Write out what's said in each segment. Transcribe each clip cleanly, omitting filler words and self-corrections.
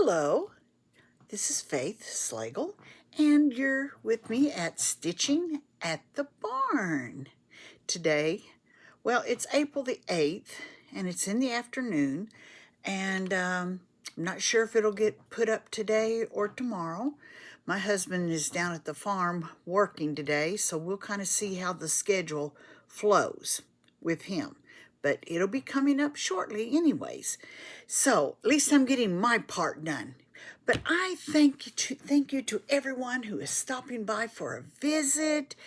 Hello, this is Faith Slagle, and you're with me at Stitching at the Barn. Today, well, it's April the 8th, and it's in the afternoon, and I'm not sure if it'll get put up today or tomorrow. My husband is down at the farm working today, so we'll kind of see how the schedule flows with him. But it'll be coming up shortly anyways. So at least I'm getting my part done. But I thank you to everyone who is stopping by for a visit,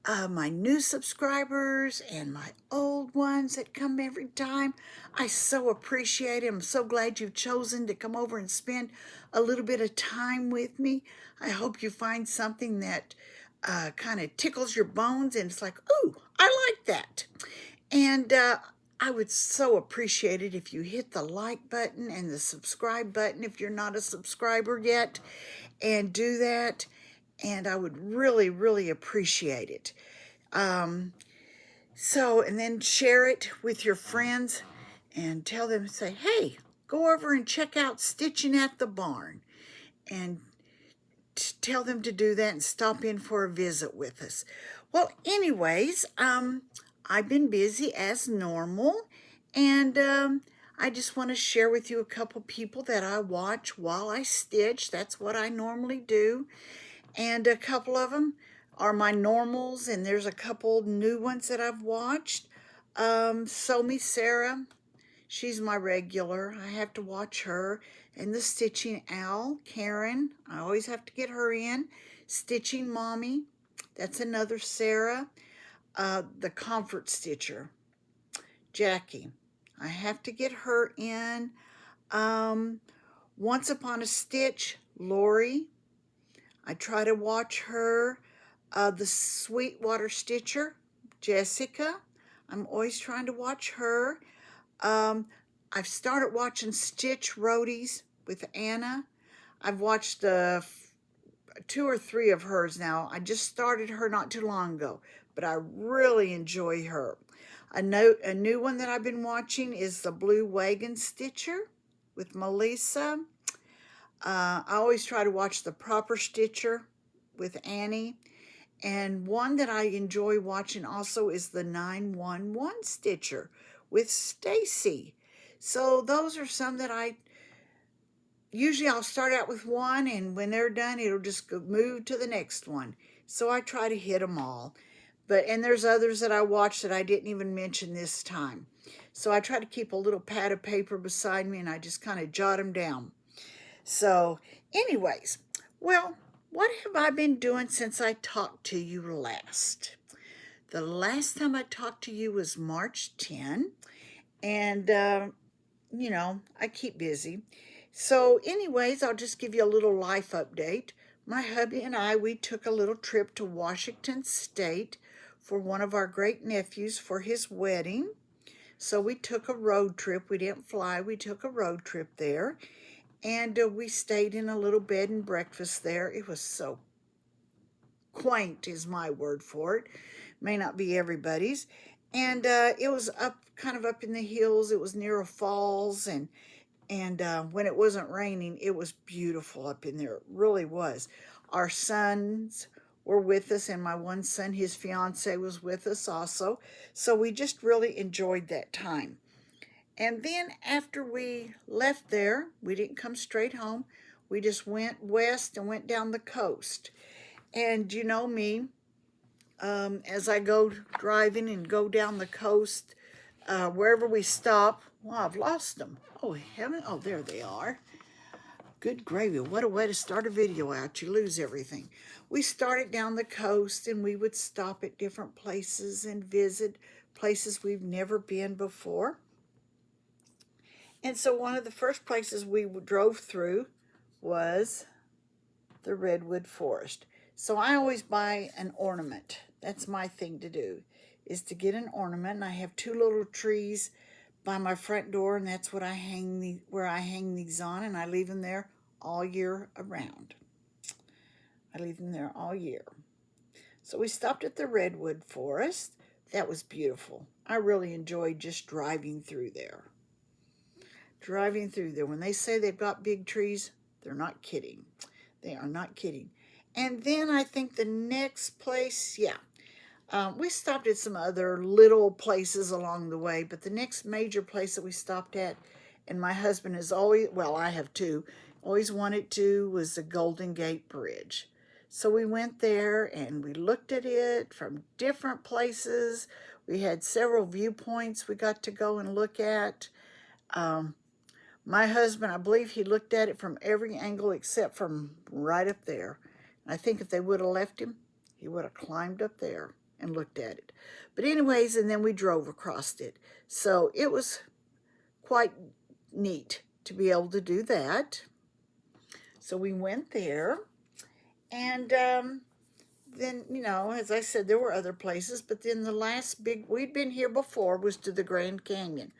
my new subscribers and my old ones that come every time. I so appreciate it. I'm so glad you've chosen to come over and spend a little bit of time with me. I hope you find something that kind of tickles your bones and it's like, ooh, I like that. And I would so appreciate it if you hit the like button and the subscribe button if you're not a subscriber yet, and do that. And I would really, really appreciate it. And then share it with your friends and tell them, say, hey, go over and check out Stitching at the Barn. And tell them to do that and stop in for a visit with us. Well, anyways, I've been busy as normal, and I just want to share with you a couple people that I watch while I stitch. That's what I normally do, and a couple of them are my normals, and there's a couple new ones that I've watched. Sew Me Sarah, she's my regular. I have to watch her. And the Stitching Owl, Karen, I always have to get her in. Stitching Mommy, that's another Sarah. The Comfort Stitcher, Jackie, I have to get her in. Once Upon a Stitch, Lori, I try to watch her. The Sweetwater Stitcher, Jessica, I'm always trying to watch her. I've started watching Stitch Roadies with Anna. I've watched 2 or 3 of hers now. I just started her not too long ago, but I really enjoy her. A new one that I've been watching is the Blue Wagon Stitcher with Melissa. I always try to watch the Proper Stitcher with Annie. And one that I enjoy watching also is the 911 Stitcher with Stacy. So those are some that usually I'll start out with one, and when they're done, it'll just move to the next one. So I try to hit them all. And there's others that I watch that I didn't even mention this time. So I try to keep a little pad of paper beside me, and I just kind of jot them down. So anyways, well, what have I been doing since I talked to you last? The last time I talked to you was March 10, and, I keep busy. So anyways, I'll just give you a little life update. My hubby and I, we took a little trip to Washington State for one of our great nephews for his wedding. So we took a road trip. We didn't fly. We took a road trip there. And we stayed in a little bed and breakfast there. It was so quaint is my word for it. May not be everybody's. And it was kind of up in the hills. It was near a falls, and when it wasn't raining, it was beautiful up in there. It really was. Our sons were with us, and my one son, his fiance, was with us also. So we just really enjoyed that time. And then after we left there, we didn't come straight home. We just went west and went down the coast. And you know me, as I go driving and go down the coast, wherever we stop, well, I've lost them. Oh, heaven. Oh, there they are. Good gravy. What a way to start a video out. You lose everything. We started down the coast, and we would stop at different places and visit places we've never been before. And so one of the first places we drove through was the redwood forest. So I always buy an ornament. That's my thing to do, is to get an ornament. And I have 2 little trees by my front door, and that's what where I hang these on, and I leave them there all year around. I leave them there all year. So we stopped at the redwood forest. That was beautiful. I really enjoyed just driving through there. When they say they've got big trees, They're not kidding. They are not kidding. And then I think the next place, yeah, we stopped at some other little places along the way, but the next major place that we stopped at, and my husband has always, well, I have too, always wanted to, was the Golden Gate Bridge. So we went there and we looked at it from different places. We had several viewpoints we got to go and look at. My husband, I believe he looked at it from every angle except from right up there. And I think if they would have left him, he would have climbed up there and looked at it. But anyways, and then we drove across it. So it was quite neat to be able to do that. So we went there. And then, you know, as I said, there were other places. But then the last big, we'd been here before, was to the Grand Canyon.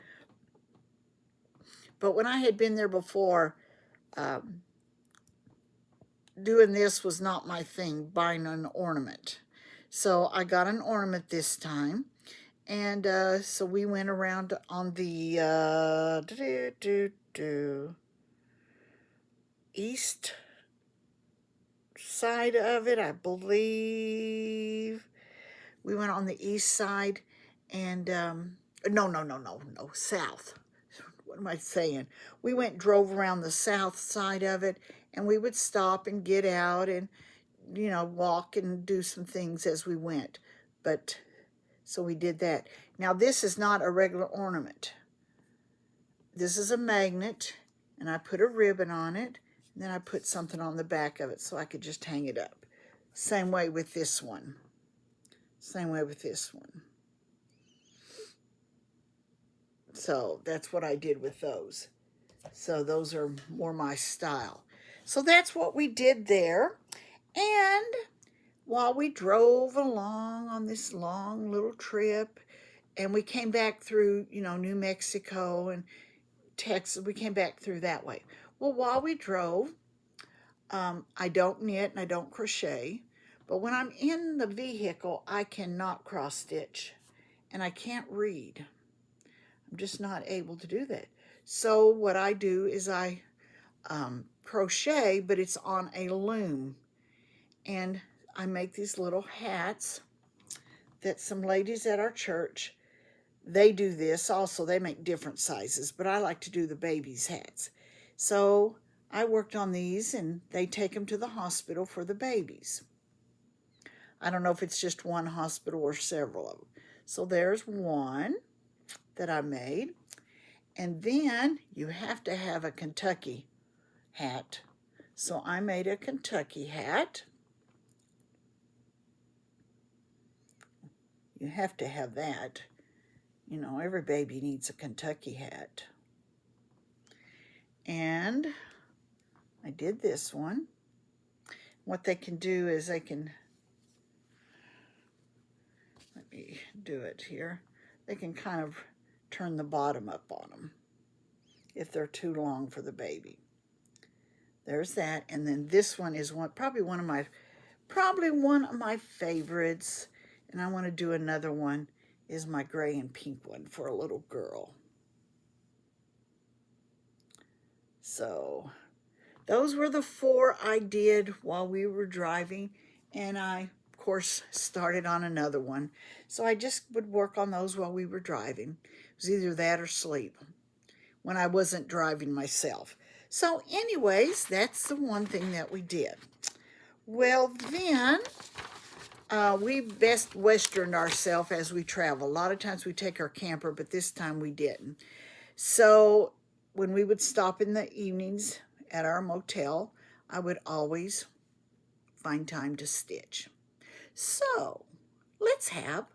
But when I had been there before, doing this was not my thing, buying an ornament. So I got an ornament this time. And so we went around on the east side of it, I believe. We went on the east side and, no, south. What am I saying? We drove around the south side of it, and we would stop and get out and, you know, walk and do some things as we went. But, so we did that. Now, this is not a regular ornament. This is a magnet, and I put a ribbon on it, and then I put something on the back of it so I could just hang it up. Same way with this one. Same way with this one. So that's what I did with those. So those are more my style. So that's what we did there. And while we drove along on this long little trip, and we came back through, you know, New Mexico and Texas, we came back through that way. Well, while we drove, I don't knit and I don't crochet, but when I'm in the vehicle, I cannot cross stitch and I can't read. I'm just not able to do that. So what I do is I crochet, but it's on a loom. And I make these little hats that some ladies at our church, they do this also. They make different sizes, but I like to do the babies' hats. So I worked on these, and they take them to the hospital for the babies. I don't know if it's just one hospital or several of them. So there's one that I made. And then you have to have a Kentucky hat. So I made a Kentucky hat. You have to have that. You know, every baby needs a Kentucky hat. And I did this one. What they can do is they can, let me do it here. They can kind of turn the bottom up on them if they're too long for the baby. There's that. And then this one is probably one of my favorites. And I want to do another one, is my gray and pink one for a little girl. So those were the 4 I did while we were driving. And I, of course, started on another one. So I just would work on those while we were driving. It was either that or sleep when I wasn't driving myself. So anyways, that's the one thing that we did. Well, then we best westerned ourselves as we travel. A lot of times we take our camper, but this time we didn't. So when we would stop in the evenings at our motel, I would always find time to stitch. So let's have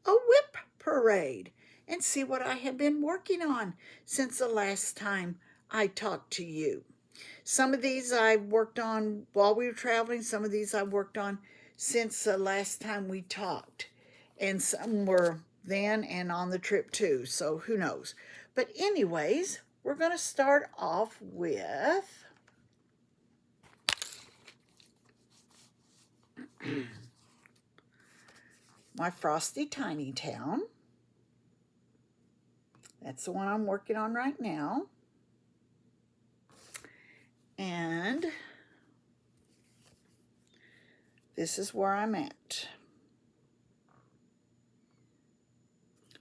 a whip parade and see what I have been working on since the last time I talked to you. Some of these I worked on while we were traveling. Some of these I worked on since the last time we talked. And some were then and on the trip too, so who knows. But anyways, we're going to start off with my Frosty Tiny Town. That's the one I'm working on right now. And this is where I'm at.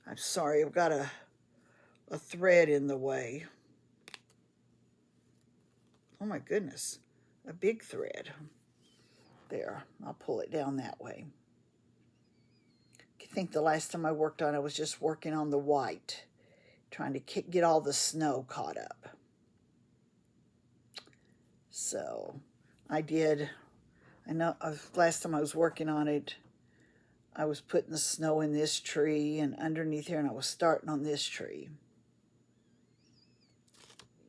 I'm sorry, I've got a thread in the way. Oh my goodness, a big thread. There, I'll pull it down that way. I think the last time I worked on it, I was just working on the white, trying to get all the snow caught up. So I know last time I was working on it, I was putting the snow in this tree and underneath here, and I was starting on this tree.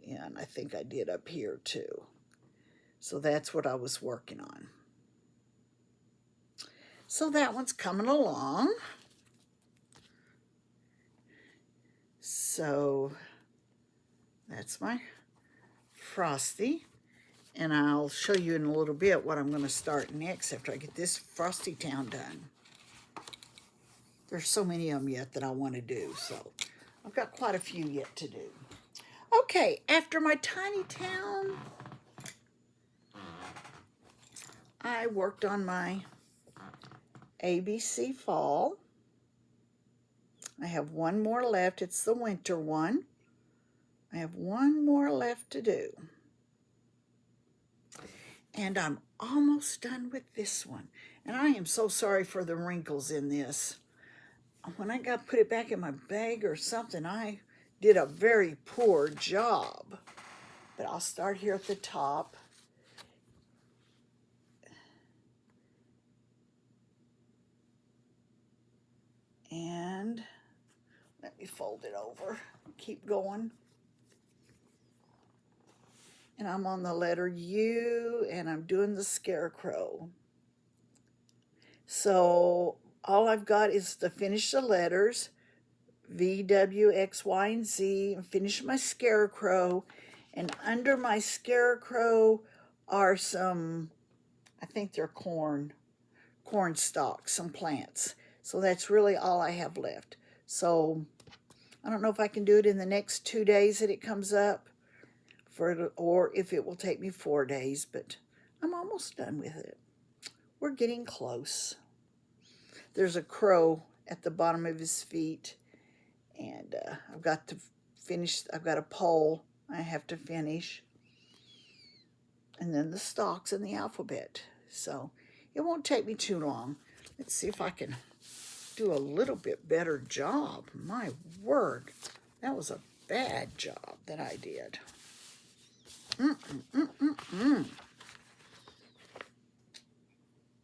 Yeah, and I think I did up here too. So that's what I was working on. So that one's coming along. So that's my Frosty. And I'll show you in a little bit what I'm going to start next after I get this Frosty Town done. There's so many of them yet that I want to do, so I've got quite a few yet to do. Okay, after my tiny town, I worked on my ABC Fall. I have one more left. It's the winter one. I have one more left to do. And I'm almost done with this one. And I am so sorry for the wrinkles in this. When I put it back in my bag or something, I did a very poor job. But I'll start here at the top. And let me fold it over. Keep going. And I'm on the letter U, and I'm doing the scarecrow. So all I've got is to finish the letters, V, W, X, Y, and Z, and finish my scarecrow. And under my scarecrow are some, I think they're corn stalks, some plants. So that's really all I have left. So I don't know if I can do it in the next 2 days that it comes up, or if it will take me 4 days, but I'm almost done with it. We're getting close. There's a crow at the bottom of his feet, and I've got to finish. I've got a pole I have to finish, and then the stalks and the alphabet. So it won't take me too long. Let's see if I can do a little bit better job. My word, that was a bad job that I did.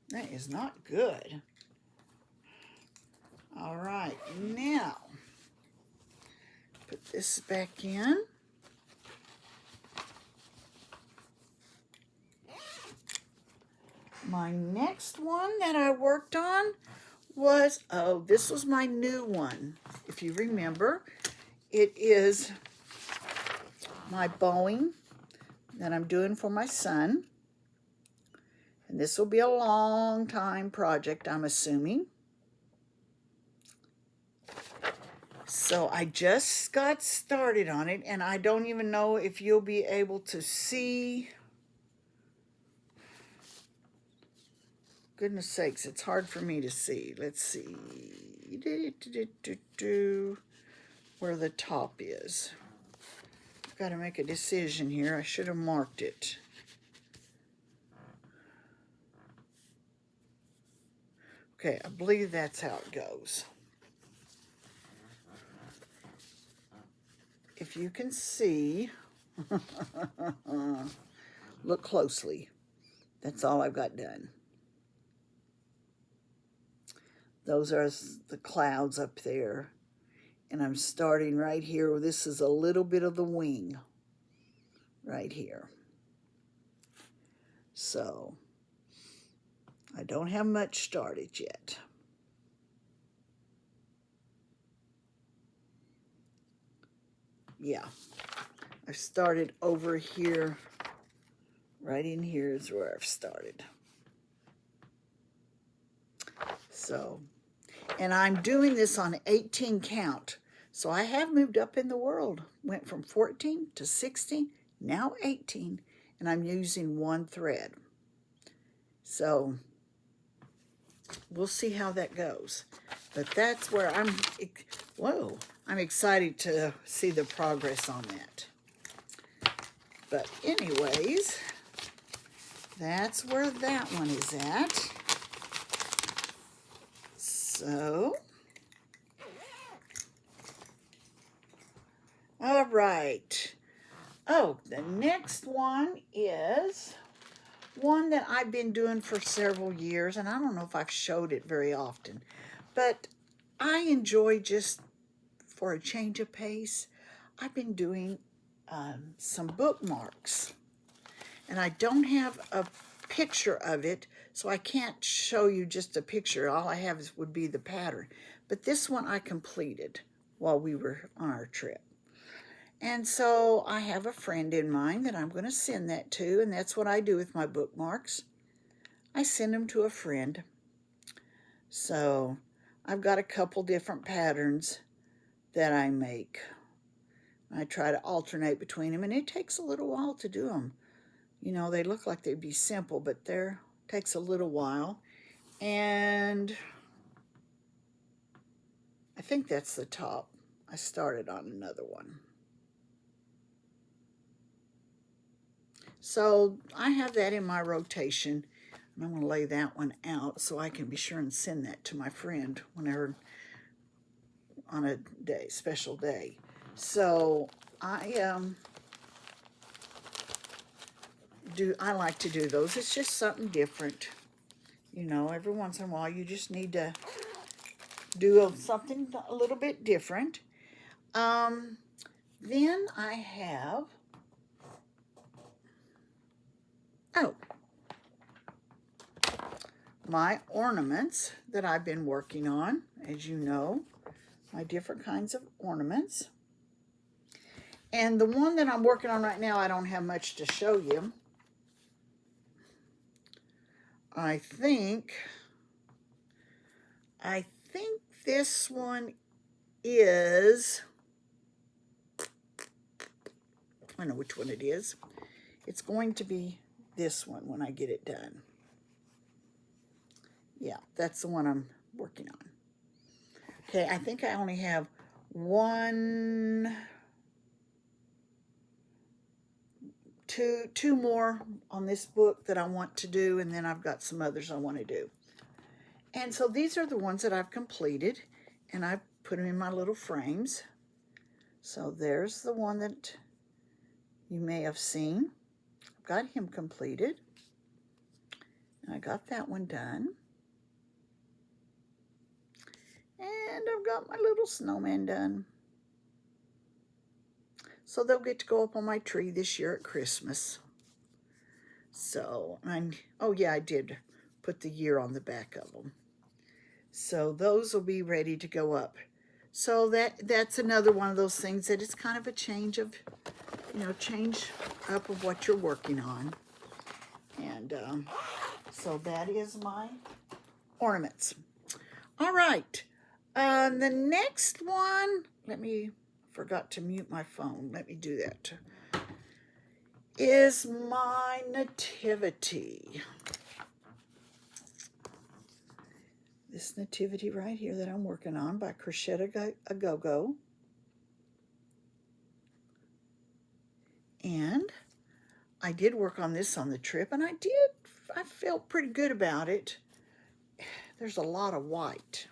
That is not good. All right, now put this back in. My next one that I worked on was, this was my new one. If you remember, it is my bowing that I'm doing for my son. And this will be a long time project, I'm assuming. So I just got started on it, and I don't even know if you'll be able to see. Goodness sakes, it's hard for me to see. Let's see. Where the top is. I've got to make a decision here. I should have marked it. Okay, I believe that's how it goes. If you can see, look closely. That's all I've got done. Those are the clouds up there. And I'm starting right here. This is a little bit of the wing right here. So I don't have much started yet. Yeah, I've started over here. Right in here is where I've started. So, and I'm doing this on 18 count. So I have moved up in the world. Went from 14 to 16, now 18, and I'm using one thread. So we'll see how that goes. But that's where I'm excited to see the progress on that. But anyways, that's where that one is at. So, all right. Oh, the next one is one that I've been doing for several years, and I don't know if I've showed it very often, but I enjoy, just for a change of pace, I've been doing some bookmarks. And I don't have a picture of it, so I can't show you just a picture. All I have would be the pattern. But this one I completed while we were on our trip. And so I have a friend in mind that I'm going to send that to, and that's what I do with my bookmarks. I send them to a friend. So I've got a couple different patterns that I make. I try to alternate between them, and it takes a little while to do them. You know, they look like they'd be simple, but they're takes a little while. And I think that's the top. I started on another one. So I have that in my rotation, and I'm going to lay that one out so I can be sure and send that to my friend whenever, on a day, special day. So I like to do those. It's just something different. You know, every once in a while you just need to do something a little bit different. Then I have, my ornaments that I've been working on, as you know, my different kinds of ornaments. And the one that I'm working on right now, I don't have much to show you. I think this one is, I know which one it is. It's going to be this one when I get it done. Yeah, that's the one I'm working on. Okay, I think I only have two more on this book that I want to do, and then I've got some others I want to do. And so these are the ones that I've completed, and I've put them in my little frames. So there's the one that you may have seen. I've got him completed. And I got that one done. And I've got my little snowman done. So they'll get to go up on my tree this year at Christmas. So, oh yeah, I did put the year on the back of them. So those will be ready to go up. So that's another one of those things that it's kind of a change of, change up of what you're working on. And so that is my ornaments. All right. The next one, forgot to mute my phone. Let me do that. Is my nativity. This nativity right here that I'm working on by Crochet A Go-Go. And I did work on this on the trip, and I felt pretty good about it. There's a lot of white.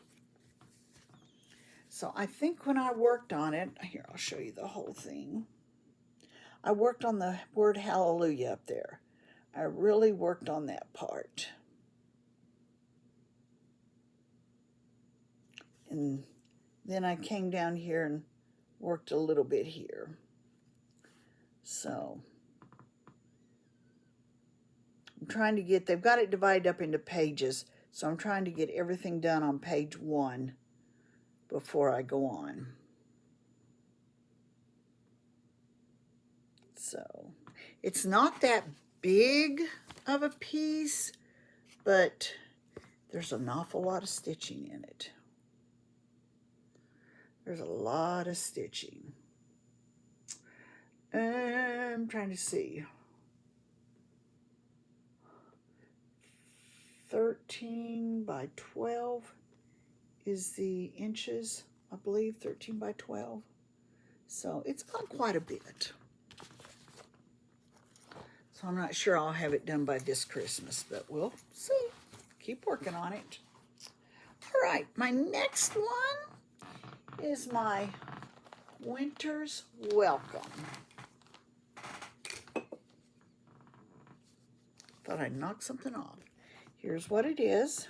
So I think when I worked on it, here, I'll show you the whole thing. I worked on the word hallelujah up there. I really worked on that part. And then I came down here and worked a little bit here. So I'm trying to they've got it divided up into pages, so I'm trying to get everything done on page 1 before I go on. So it's not that big of a piece, but there's an awful lot of stitching in it. There's a lot of stitching. I'm trying to see. 13 by 12 is the inches, I believe, 13 by 12. So it's got quite a bit. So I'm not sure I'll have it done by this Christmas, but we'll see. Keep working on it. All right, my next one is my Winter's Welcome. Thought I'd knock something off. Here's what it is.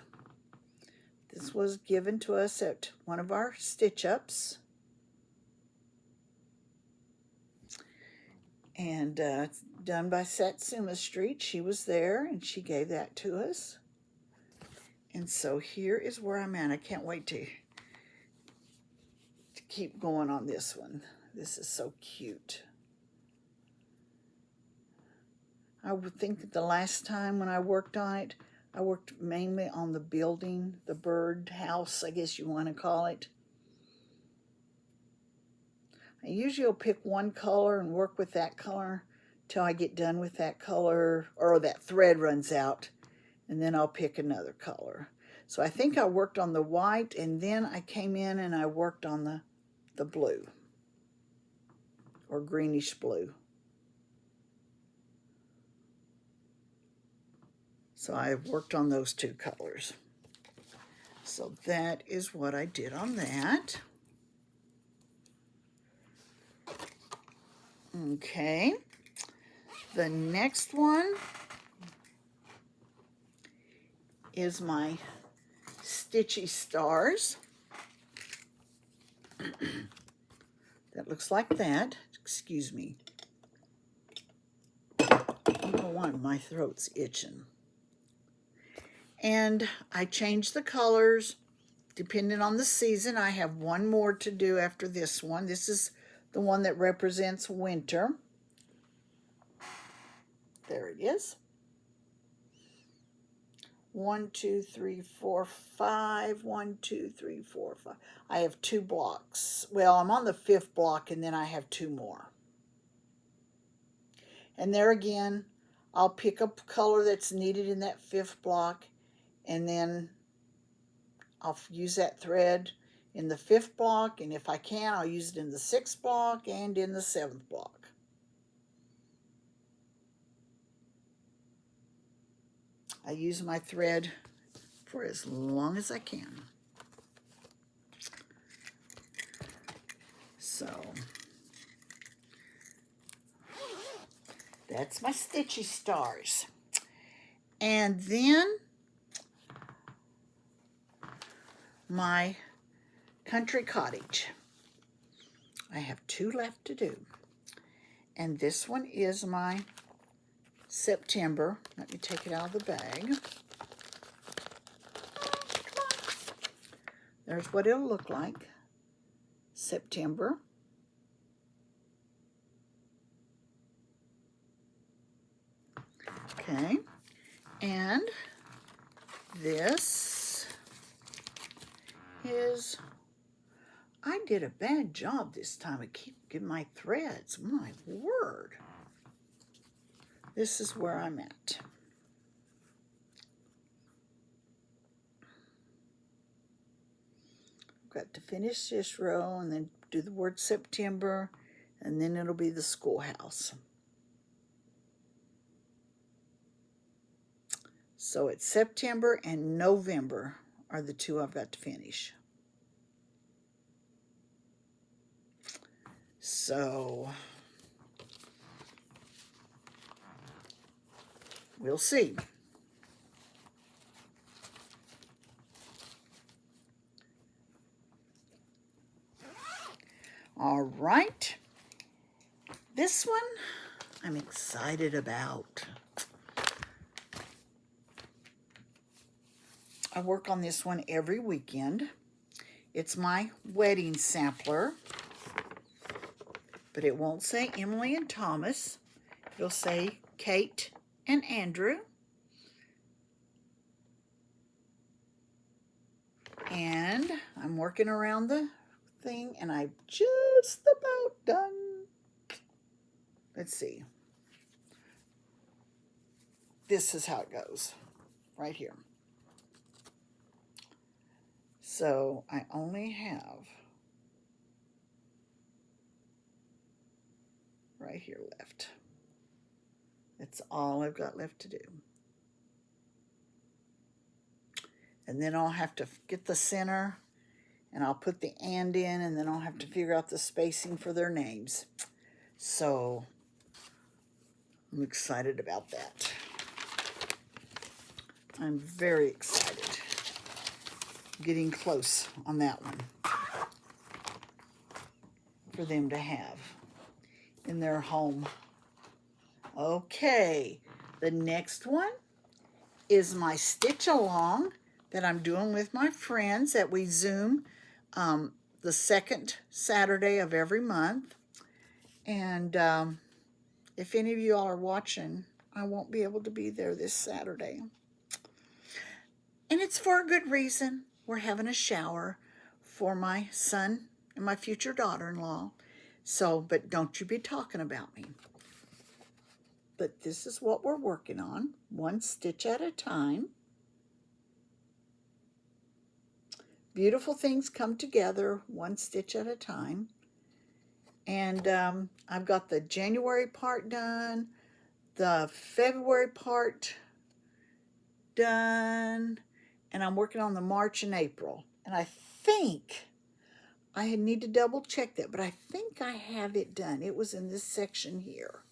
This was given to us at one of our stitch-ups. And it's done by Satsuma Street. She was there, and she gave that to us. And so here is where I'm at. I can't wait to keep going on this one. This is so cute. I would think that the last time when I worked on it, I worked mainly on the building, the bird house, I guess you want to call it. I usually will pick one color and work with that color till I get done with that color, or that thread runs out, and then I'll pick another color. So I think I worked on the white, and then I came in and I worked on the blue, or greenish blue. So I worked on those two colors. So that is what I did on that. Okay, the next one is my Stitchy Stars. That looks like that. Excuse me. Number one, my throat's itching. And I changed the colors depending on the season. I have one more to do after this one. This is the one that represents winter. There it is. 1, 2, 3, 4, 5. 1, 2, 3, 4, 5. I have 2 blocks. Well, I'm on the 5th block, and then I have 2 more. And there again, I'll pick up color that's needed in that 5th block, and then I'll use that thread in the 5th block, and if I can, I'll use it in the 6th block and in the 7th block. I use my thread for as long as I can. So that's my Stitchy Stars. And then my Country Cottage. I have 2 left to do. And this one is my September. Let me take it out of the bag. There's what it'll look like. September. Okay. And this is, I did a bad job this time. I keep getting my threads. My word. This is where I'm at. I've got to finish this row and then do the word September, and then it'll be the schoolhouse. So it's September and November are the 2 I've got to finish. So we'll see. All right. This one I'm excited about. I work on this one every weekend. It's my wedding sampler, but it won't say Emily and Thomas. It'll say Kate and Andrew. And I'm working around the thing, and I'm just about done. Let's see. This is how it goes, right here. So I only have right here left. That's all I've got left to do. And then I'll have to get the center, and I'll put the and in, and then I'll have to figure out the spacing for their names. So I'm excited about that. I'm very excited. Getting close on that one for them to have in their home. Okay, the next one is my stitch along that I'm doing with my friends that we Zoom the second Saturday of every month. And if any of you all are watching, I won't be able to be there this Saturday. And it's for a good reason. We're having a shower for my son and my future daughter-in-law. So, but don't you be talking about me. But this is what we're working on, one stitch at a time. Beautiful things come together one stitch at a time. And I've got the January part done, the February part done, and I'm working on the March and April. And I think I need to double check that, but I think I have it done. It was in this section here.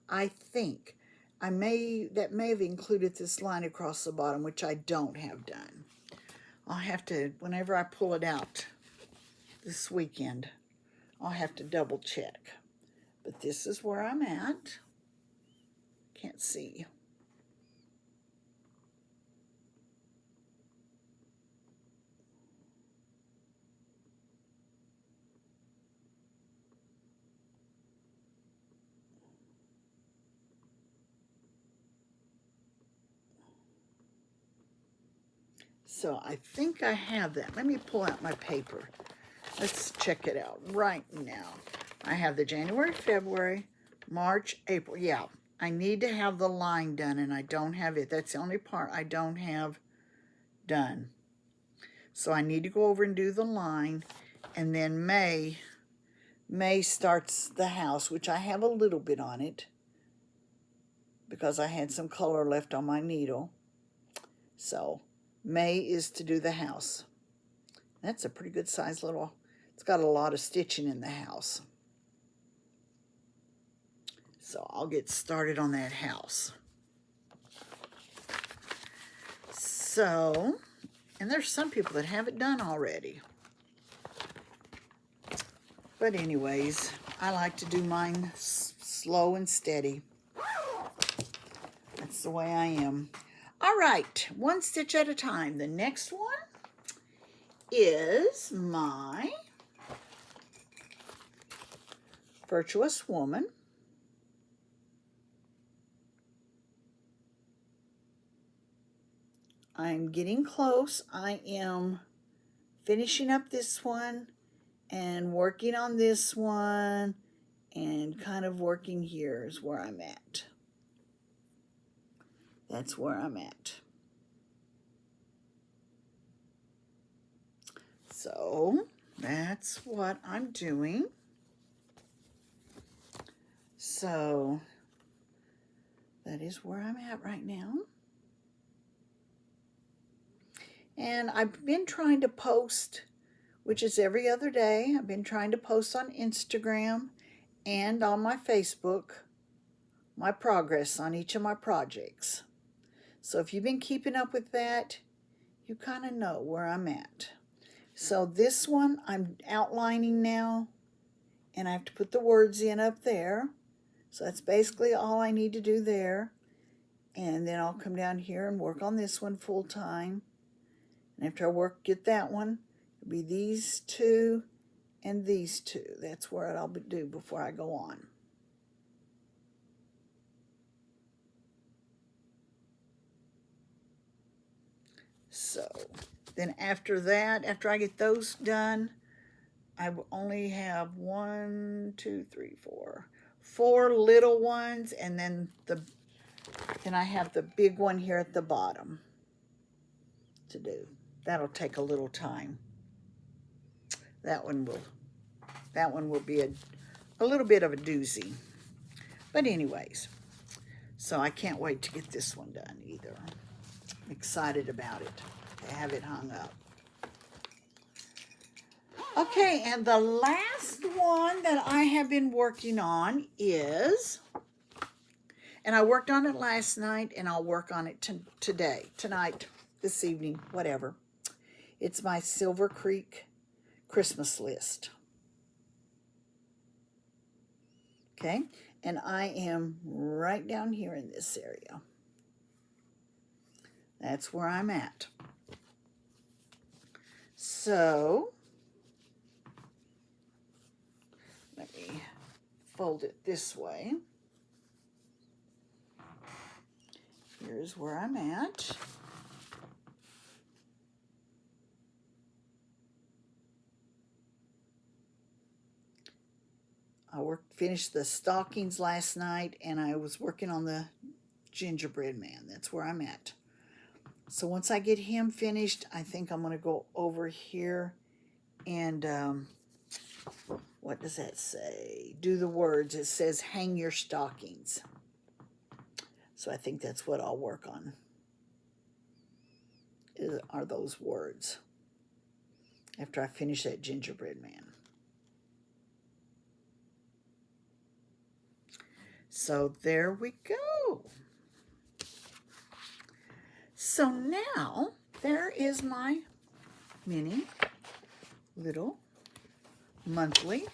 I think that may have included this line across the bottom, which I don't have done. I'll have to, whenever I pull it out this weekend, I'll have to double check. But this is where I'm at. Can't see. So I think I have that. Let me pull out my paper. Let's check it out right now. I have the January, February, March, April. Yeah, I need to have the line done, and I don't have it. That's the only part I don't have done. So I need to go over and do the line, and then May starts the house, which I have a little bit on it because I had some color left on my needle. So May is to do the house. That's a pretty good size little, it's got a lot of stitching in the house. So I'll get started on that house. So, and there's some people that have it done already. But anyways, I like to do mine slow and steady. That's the way I am. All right, one stitch at a time. The next one is my Virtuous Woman. I'm getting close. I am finishing up this one and working on this one and kind of working here is where I'm at. That's where I'm at. So that's what I'm doing. So that is where I'm at right now. And I've been trying to post, which is every other day. I've been trying to post on Instagram and on my Facebook, my progress on each of my projects. So if you've been keeping up with that, you kind of know where I'm at. So this one I'm outlining now, and I have to put the words in up there. So that's basically all I need to do there. And then I'll come down here and work on this one full time. And after I get that one, it'll be these two and these two. That's what I'll do before I go on. So then after that, after I get those done, I will only have 4 little ones, and then I have the big one here at the bottom to do. that'll take a little time. That one will be a little bit of a doozy. But anyways, so I can't wait to get this one done either. I'm excited about it, to have it hung up. Okay, and the last one that I have been working on is, and I worked on it last night, and I'll work on it today, tonight, this evening, whatever. It's my Silver Creek Christmas list. Okay, and I am right down here in this area. That's where I'm at. So, let me fold it this way. Here's where I'm at. I finished the stockings last night, and I was working on the gingerbread man. That's where I'm at. So once I get him finished, I think I'm going to go over here and, what does that say? Do the words. It says hang your stockings. So I think that's what I'll work on, are those words, after I finish that gingerbread man. So there we go. So now there is my mini little monthly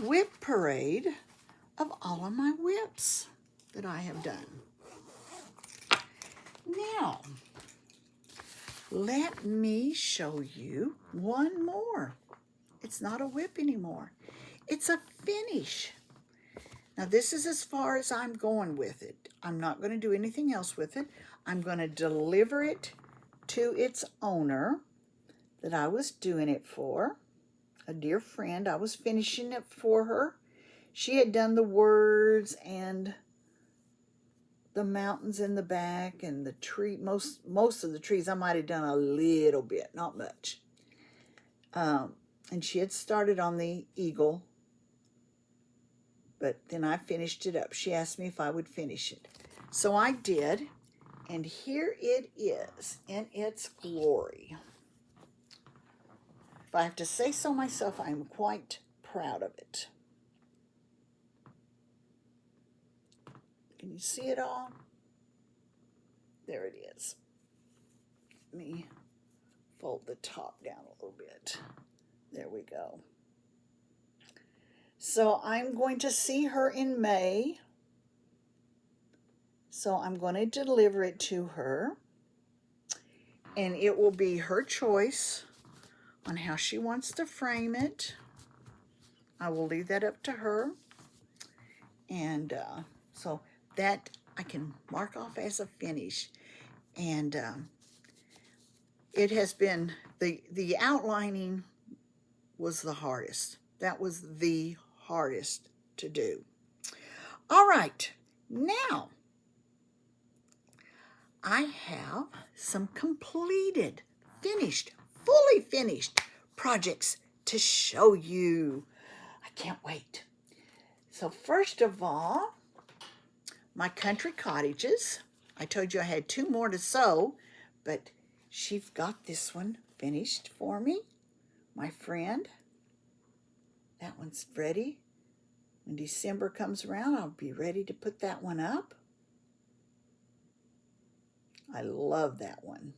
whip parade of all of my whips that I have done. Now, let me show you one more. It's not a whip anymore. It's a finish. Now, this is as far as I'm going with it. I'm not going to do anything else with it. I'm going to deliver it to its owner that I was doing it for, a dear friend. I was finishing it for her. She had done the words and the mountains in the back and the tree, most of the trees. I might have done a little bit, not much. And she had started on the eagle, but then I finished it up. She asked me if I would finish it. So I did, and here it is in its glory. If I have to say so myself, I'm quite proud of it. Can you see it all? There it is. Let me fold the top down a little bit. There we go. So I'm going to see her in May. So I'm going to deliver it to her. And it will be her choice on how she wants to frame it. I will leave that up to her. And so that I can mark off as a finish. And it has been, the outlining was the hardest. That was the hardest to do. All right, now I have some completed, finished, fully finished projects to show you. I can't wait. So first of all, my country cottages. I told you I had 2 more to sew, but she got this one finished for me, my friend. That one's ready. When December comes around, I'll be ready to put that one up. I love that one.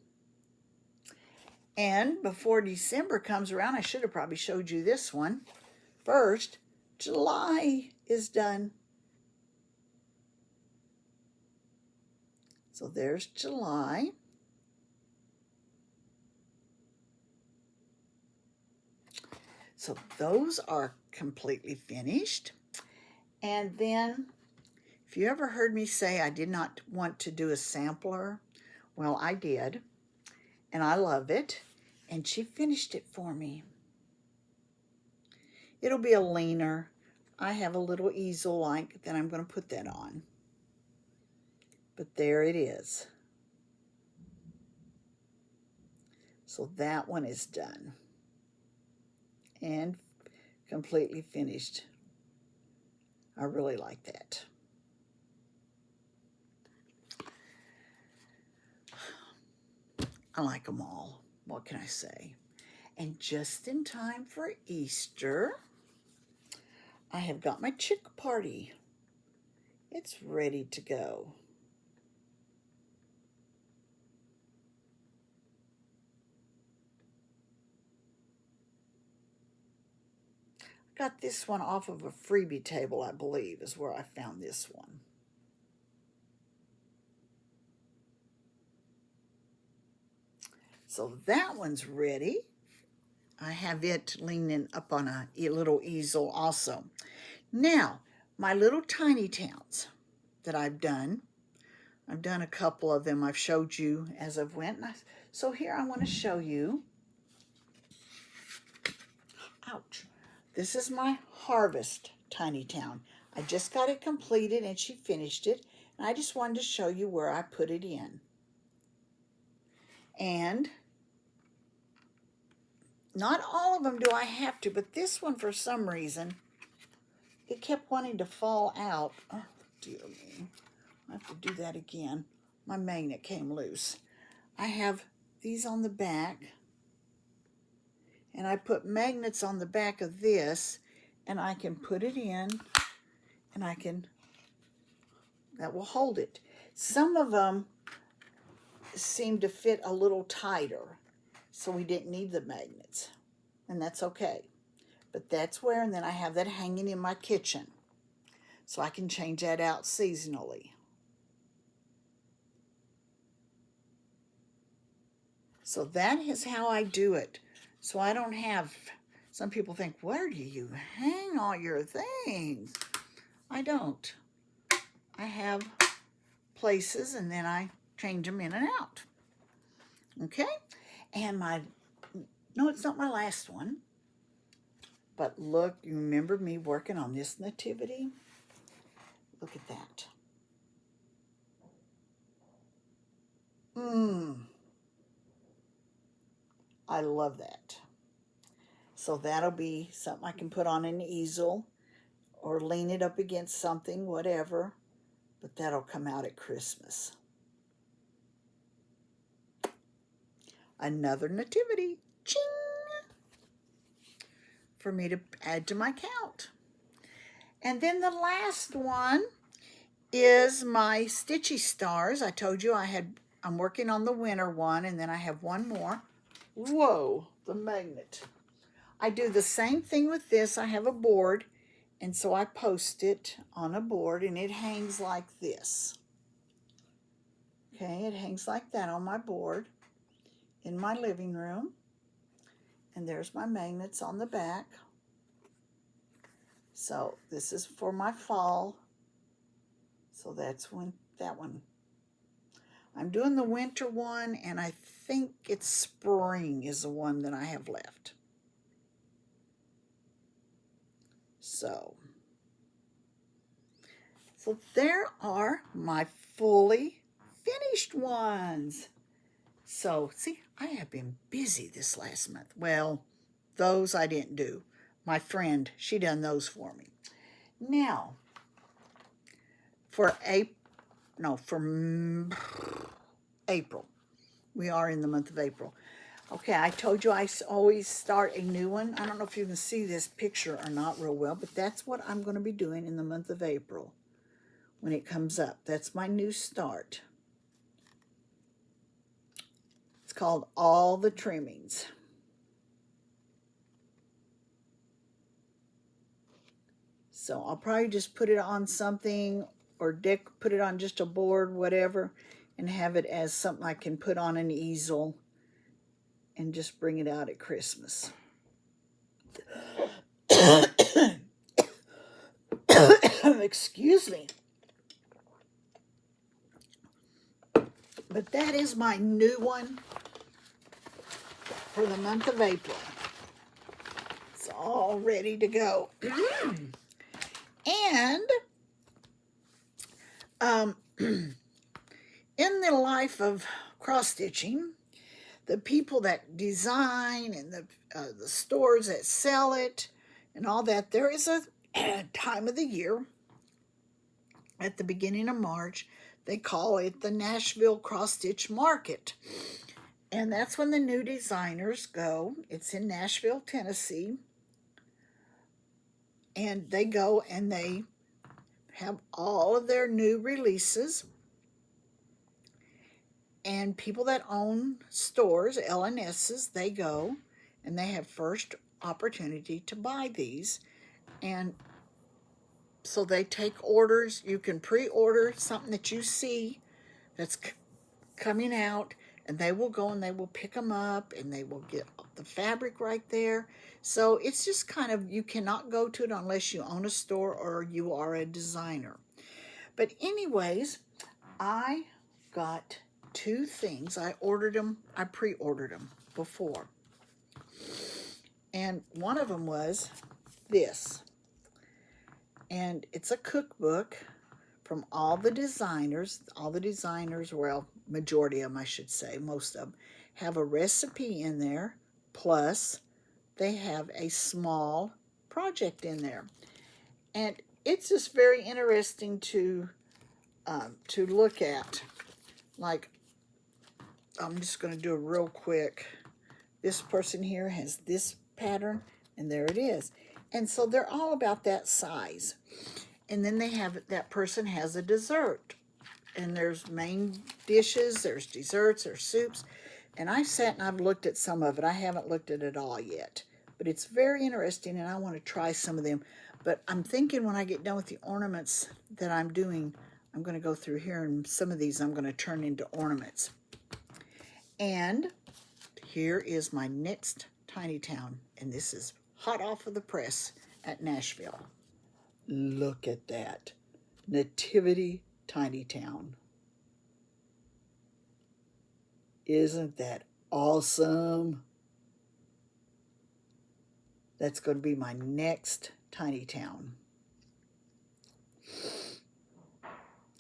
And before December comes around, I should have probably showed you this one. First, July is done. So there's July. So those are completely finished. And then, if you ever heard me say I did not want to do a sampler, well, I did. And I love it. And she finished it for me. It'll be a leaner. I have a little easel like that I'm going to put that on. But there it is. So that one is done and completely finished. I really like that. I like them all. What can I say? And just in time for Easter, I have got my chick party. It's ready to go. Got this one off of a freebie table, I believe, is where I found this one. So that one's ready. I have it leaning up on a little easel also. Now, my little tiny towns that I've done a couple of them. I've showed you as I've went. So here I want to show you. Ouch. This is my harvest tiny town. I just got it completed and she finished it. And I just wanted to show you where I put it in. And not all of them do I have to, but this one for some reason, it kept wanting to fall out. Oh, dear me. I have to do that again. My magnet came loose. I have these on the back. And I put magnets on the back of this, and I can put it in, and that will hold it. Some of them seem to fit a little tighter, so we didn't need the magnets, and that's okay. But that's where, and then I have that hanging in my kitchen, so I can change that out seasonally. So that is how I do it. So I don't have, some people think, where do you hang all your things? I don't. I have places and then I change them in and out. Okay? And no, it's not my last one. But look, you remember me working on this nativity? Look at that. I love that. So that'll be something I can put on an easel or lean it up against something, whatever. But that'll come out at Christmas. Another nativity. Ching! For me to add to my count. And then the last one is my Stitchy Stars. I told you I'm working on the winter one, and then I have one more. Whoa, the magnet. I do the same thing with this. I have a board, and so I post it on a board, and it hangs like this. Okay, it hangs like that on my board in my living room. And there's my magnets on the back. So this is for my fall. So that's that one. I'm doing the winter one, and I think it's spring is the one that I have left. So there are my fully finished ones. So see, I have been busy this last month. Well, those I didn't do. My friend, she done those for me. Now, for April. We are in the month of April. Okay, I told you I always start a new one. I don't know if you can see this picture or not real well, but that's what I'm going to be doing in the month of April when it comes up. That's my new start. It's called All the Trimmings. So I'll probably just put it on something or put it on just a board, whatever, and have it as something I can put on an easel and just bring it out at Christmas. Excuse me. But that is my new one for the month of April. It's all ready to go. And in the life of cross-stitching, the people that design and the stores that sell it and all that, there is a time of the year at the beginning of March. They call it the Nashville Cross Stitch Market. And that's when the new designers go. It's in Nashville, Tennessee. And they go and they have all of their new releases. And people that own stores, L&S's, they go and they have first opportunity to buy these. And so they take orders. You can pre-order something that you see that's coming out, and they will go and they will pick them up and they will get the fabric right there. So it's just kind of, you cannot go to it unless you own a store or you are a designer. But anyways, I got two things. I pre-ordered them before. And one of them was this. And it's a cookbook from all the designers. All the designers, well, majority of them, I should say, most of them, have a recipe in there, plus they have a small project in there. And it's just very interesting to look at. Like, I'm just going to do a real quick. This person here has this pattern, and there it is. And so they're all about that size. And then they have, that person has a dessert. And there's main dishes, there's desserts, there's soups. And I sat and I've looked at some of it. I haven't looked at it all yet. But it's very interesting, and I want to try some of them. But I'm thinking when I get done with the ornaments that I'm doing, I'm going to go through here, and some of these I'm going to turn into ornaments. And here is my next tiny town. And this is hot off of the press at Nashville. Look at that. Nativity Tiny Town. Isn't that awesome? That's going to be my next tiny town.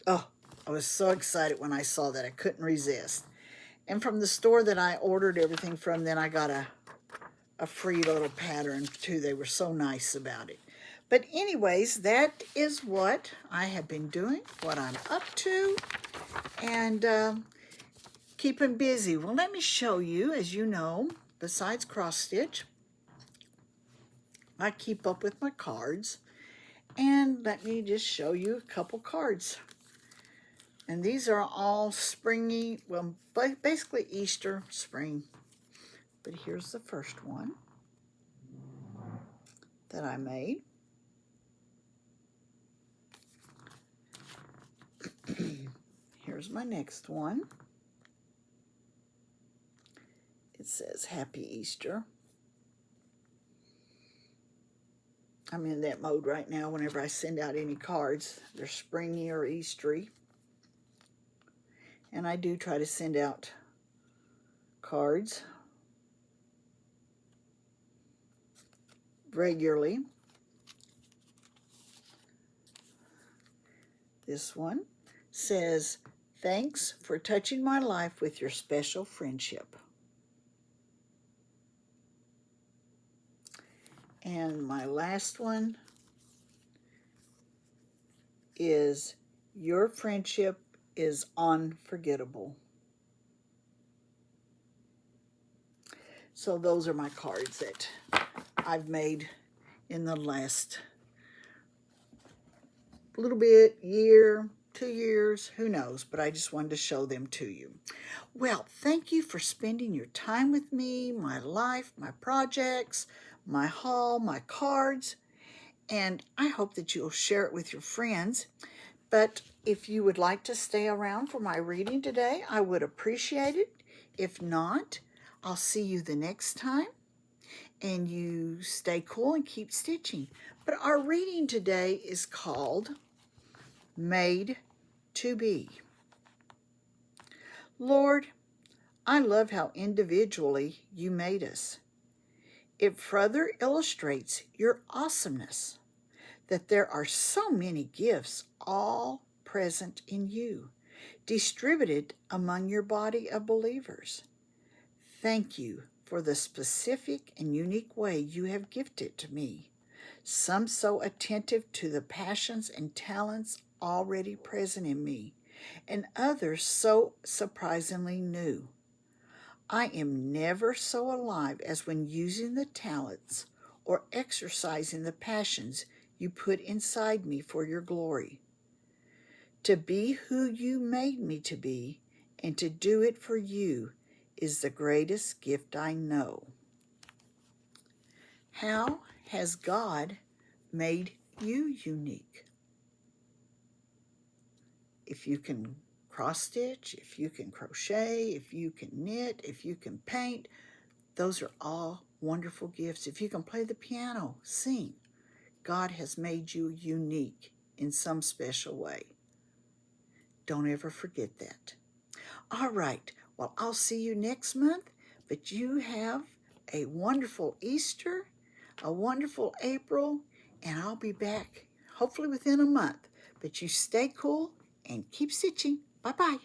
Oh, I was so excited when I saw that. I couldn't resist. And from the store that I ordered everything from, then I got a free little pattern too. They were so nice about it. But anyways, that is what I have been doing, what I'm up to, and keeping busy. Well, let me show you. As you know, besides cross stitch, I keep up with my cards. And let me just show you a couple cards. And these are all springy, well, basically Easter, spring. But here's the first one that I made. Here's my next one. It says Happy Easter. I'm in that mode right now whenever I send out any cards. They're springy or Eastery. And I do try to send out cards regularly. This one says, thanks for touching my life with your special friendship. And my last one is, your friendship is unforgettable. So those are my cards that I've made in the last little bit, year, 2 years, who knows, but I just wanted to show them to you. Well, thank you for spending your time with me, my life, my projects, my haul, my cards, and I hope that you'll share it with your friends. But if you would like to stay around for my reading today, I would appreciate it. If not, I'll see you the next time, and you stay cool and keep stitching. But our reading today is called Made to Be. Lord, I love how individually you made us. It further illustrates your awesomeness, that there are so many gifts all present in you, distributed among your body of believers. Thank you for the specific and unique way you have gifted to me, some so attentive to the passions and talents already present in me, and others so surprisingly new. I am never so alive as when using the talents or exercising the passions you put inside me for your glory. To be who you made me to be and to do it for you is the greatest gift I know. How has God made you unique? If you can cross stitch, if you can crochet, if you can knit, if you can paint, those are all wonderful gifts. If you can play the piano, sing, God has made you unique in some special way. Don't ever forget that. All right, well, I'll see you next month, but you have a wonderful Easter, a wonderful April, and I'll be back hopefully within a month. But you stay cool and keep stitching. Bye-bye.